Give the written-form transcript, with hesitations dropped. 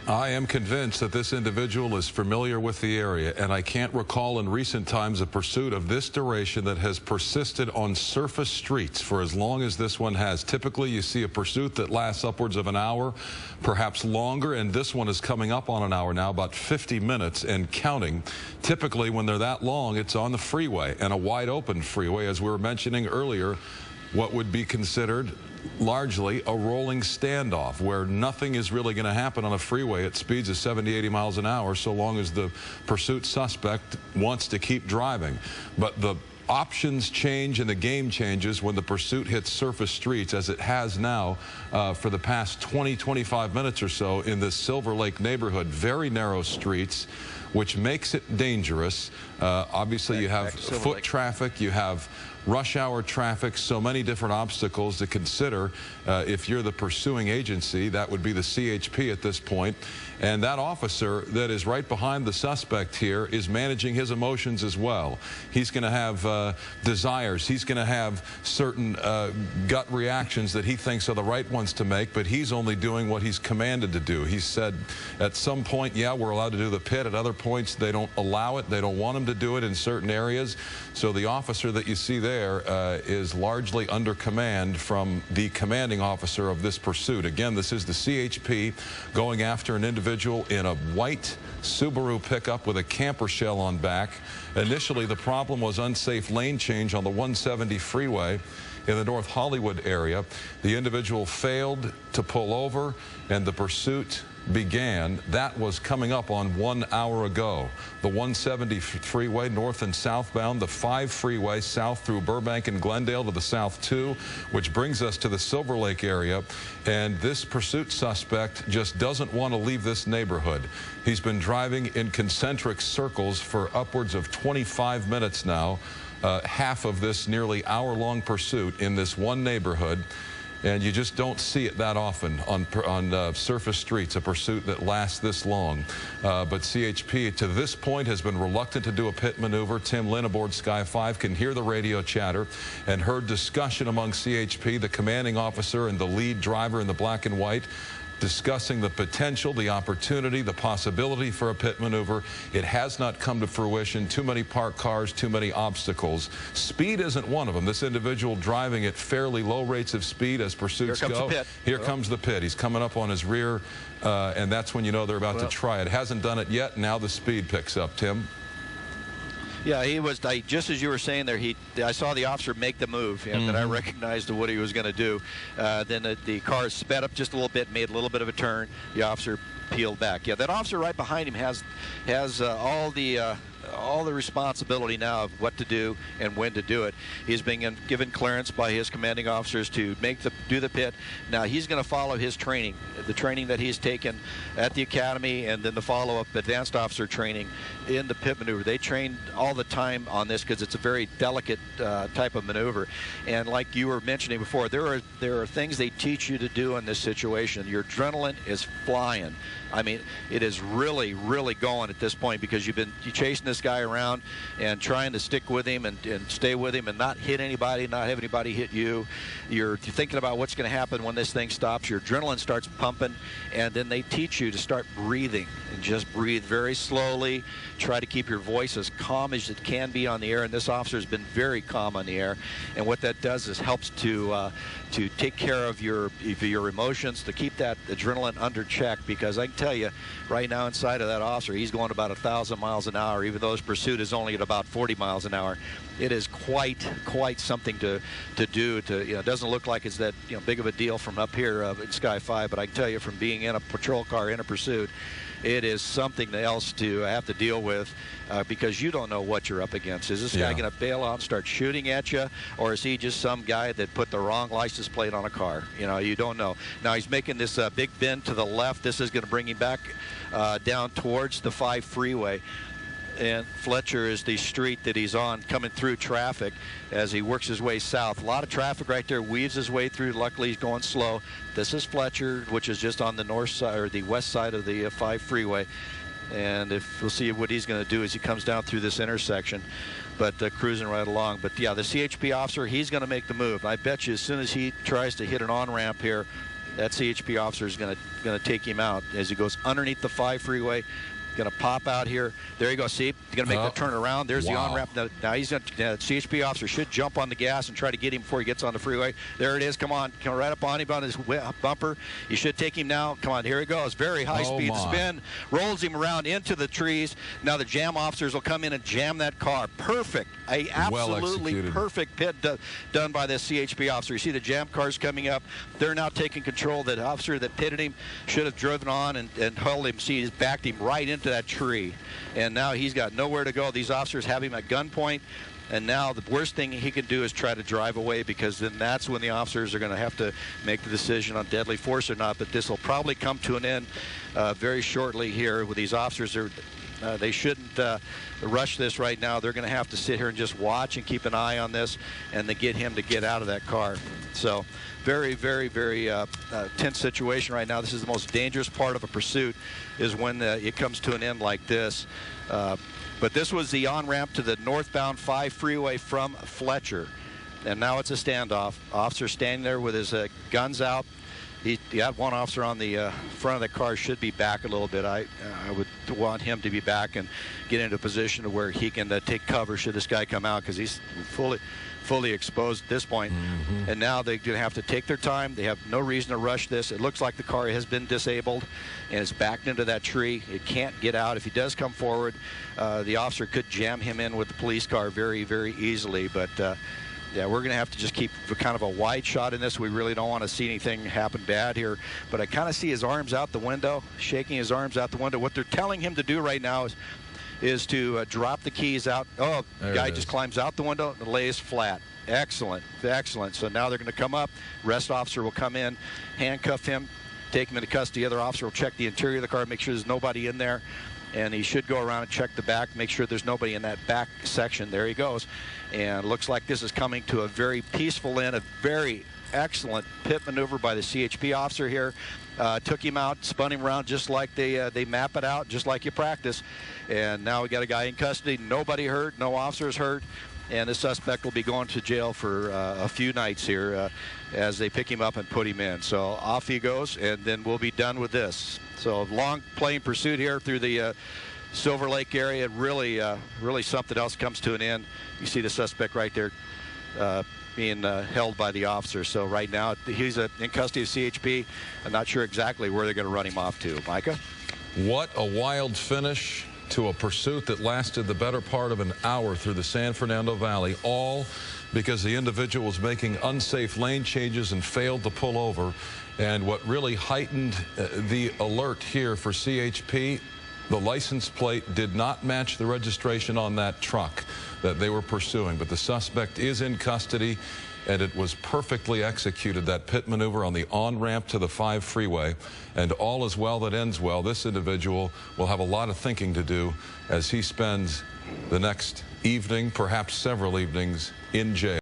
I am convinced that this individual is familiar with the area, and I can't recall in recent times a pursuit of this duration that has persisted on surface streets for as long as this one has. Typically, you see a pursuit that lasts upwards of an hour, perhaps longer, and this one is coming up on an hour now, about 50 minutes and counting. Typically, when they're that long, it's on the freeway, and a wide-open freeway, as we were mentioning earlier, what would be considered largely a rolling standoff where nothing is really going to happen on a freeway at speeds of 70, 80 miles an hour so long as the pursuit suspect wants to keep driving. But the options change and the game changes when the pursuit hits surface streets, as it has now for the past 20, 25 minutes or so in this Silver Lake neighborhood. Very narrow streets, which makes it dangerous. Obviously, you have foot traffic, you have rush hour traffic, so many different obstacles to consider. If you're the pursuing agency, that would be the CHP at this point. And that officer that is right behind the suspect here is managing his emotions as well. He's going to have desires. He's going to have certain gut reactions that he thinks are the right ones to make, but he's only doing what he's commanded to do. He said at some point, yeah, we're allowed to do the pit. At other points, they don't allow it. They don't want him to do it in certain areas. So the officer that you see there is largely under command from the commanding officer of this pursuit. Again, this is the CHP going after an individual in a white Subaru pickup with a camper shell on back. Initially, the problem was unsafe lane change on the 170 freeway in the North Hollywood area. The individual failed to pull over, and the pursuit began. That was coming up on 1 hour ago. The 170 freeway north and southbound, the 5 freeway south through Burbank and Glendale to the south 2, which brings us to the Silver Lake area. And this pursuit suspect just doesn't want to leave this neighborhood. He's been driving in concentric circles for upwards of 25 minutes now. Half of this nearly hour-long pursuit in this one neighborhood. And you just don't see it that often on surface streets, a pursuit that lasts this long. But CHP, to this point, has been reluctant to do a pit maneuver. Tim Lynn aboard Sky 5 can hear the radio chatter and heard discussion among CHP, the commanding officer and the lead driver in the black and white, discussing the potential, the opportunity, the possibility for a pit maneuver. It has not come to fruition. Too many parked cars, too many obstacles. Speed isn't one of them. This individual driving at fairly low rates of speed as pursuits go. Here comes the pit. Here comes the pit. He's coming up on his rear, and that's when you know they're about to try it. Hasn't done it yet. Now the speed picks up. Tim? Yeah, he was, just as you were saying there, I saw the officer make the move, and then I recognized what he was going to do. Then the car sped up just a little bit, made a little bit of a turn. The officer peeled back. Yeah, that officer right behind him has all the responsibility now of what to do and when to do it. He's been given clearance by his commanding officers to do the pit. Now he's going to follow his training, the training that he's taken at the academy, and then the follow-up advanced officer training in the pit maneuver. They train all the time on this because it's a very delicate type of maneuver. And like you were mentioning before, there are things they teach you to do in this situation. Your adrenaline is flying. I mean, it is really, really going at this point because you're chasing this guy around and trying to stick with him and stay with him and not hit anybody, not have anybody hit you. You're thinking about what's going to happen when this thing stops. Your adrenaline starts pumping, and then they teach you to start breathing and just breathe very slowly. Try to keep your voice as calm as it can be on the air, and this officer has been very calm on the air. And what that does is helps to take care of your emotions, to keep that adrenaline under check, because I can tell you right now inside of that officer, he's going about 1,000 miles an hour, even though his pursuit is only at about 40 miles an hour. It is quite something to do. It doesn't look like it's that big of a deal from up here in Sky 5, but I can tell you from being in a patrol car in a pursuit, it is something else to have to deal with because you don't know what you're up against. Is this guy going to bail out and start shooting at you, or is he just some guy that put the wrong license plate on a car? You don't know. Now he's making this big bend to the left. This is going to bring him back down towards the 5 freeway. And Fletcher is the street that he's on coming through traffic as he works his way south. A lot of traffic right there, weaves his way through. Luckily, he's going slow. This is Fletcher, which is just on the north side or the west side of the 5 freeway. And we'll see what he's going to do as he comes down through this intersection. But cruising right along. But yeah, the CHP officer, he's going to make the move. I bet you as soon as he tries to hit an on-ramp here, that CHP officer is going to take him out as he goes underneath the 5 freeway. Going to pop out here. There you go. See, he's going to make the turn around. There's the on-ramp. Now he's going to, CHP officer should jump on the gas and try to get him before he gets on the freeway. There it is. Come on. Come right up on him on his bumper. You should take him now. Come on. Here he goes. Very high speed spin. Rolls him around into the trees. Now the jam officers will come in and jam that car. Perfect. A absolutely perfect pit done by this CHP officer. You see the jam cars coming up. They're now taking control. The officer that pitted him should have driven on and held him. See, he's backed him right into that tree, and now he's got nowhere to go. These officers have him at gunpoint, and now the worst thing he can do is try to drive away, because then that's when the officers are going to have to make the decision on deadly force or not. But this will probably come to an end very shortly here. With these officers, they shouldn't rush this right now. They're going to have to sit here and just watch and keep an eye on this, and to get him to get out of that car. So very, very, very tense situation right now. This is the most dangerous part of a pursuit, is when it comes to an end like this. But this was the on-ramp to the northbound 5 freeway from Fletcher. And now it's a standoff. Officer standing there with his guns out. He had one officer on the front of the car, should be back a little bit. I would want him to be back and get into a position where he can take cover should this guy come out, because he's fully exposed at this point. And now they're going to have to take their time. They have no reason to rush this. It looks like the car has been disabled and it's backed into that tree. It can't get out. If he does come forward, the officer could jam him in with the police car very, very easily. But yeah, we're going to have to just keep kind of a wide shot in this. We really don't want to see anything happen bad here. But I kind of see his arms out the window, shaking his arms out the window. What they're telling him to do right now is to drop the keys out. Oh, the guy just climbs out the window and lays flat. Excellent, excellent. So now they're going to come up. Arrest officer will come in, handcuff him, take him into custody. The other officer will check the interior of the car, make sure there's nobody in there. And he should go around and check the back, make sure there's nobody in that back section. There he goes. And it looks like this is coming to a very peaceful end, a very excellent pit maneuver by the CHP officer here. Took him out, spun him around just like they map it out, just like you practice. And now we got a guy in custody. Nobody hurt, no officers hurt. And the suspect will be going to jail for a few nights here as they pick him up and put him in. So off he goes, and then we'll be done with this. So long plane pursuit here through the Silver Lake area. Really, really something else comes to an end. You see the suspect right there being held by the officer. So right now he's in custody of CHP. I'm not sure exactly where they're going to run him off to. Micah? What a wild finish to a pursuit that lasted the better part of an hour through the San Fernando Valley, all because the individual was making unsafe lane changes and failed to pull over. And what really heightened the alert here for CHP, the license plate did not match the registration on that truck that they were pursuing. But the suspect is in custody, and it was perfectly executed, that pit maneuver on the on-ramp to the 5 freeway. And all is well that ends well. This individual will have a lot of thinking to do as he spends the next evening, perhaps several evenings, in jail.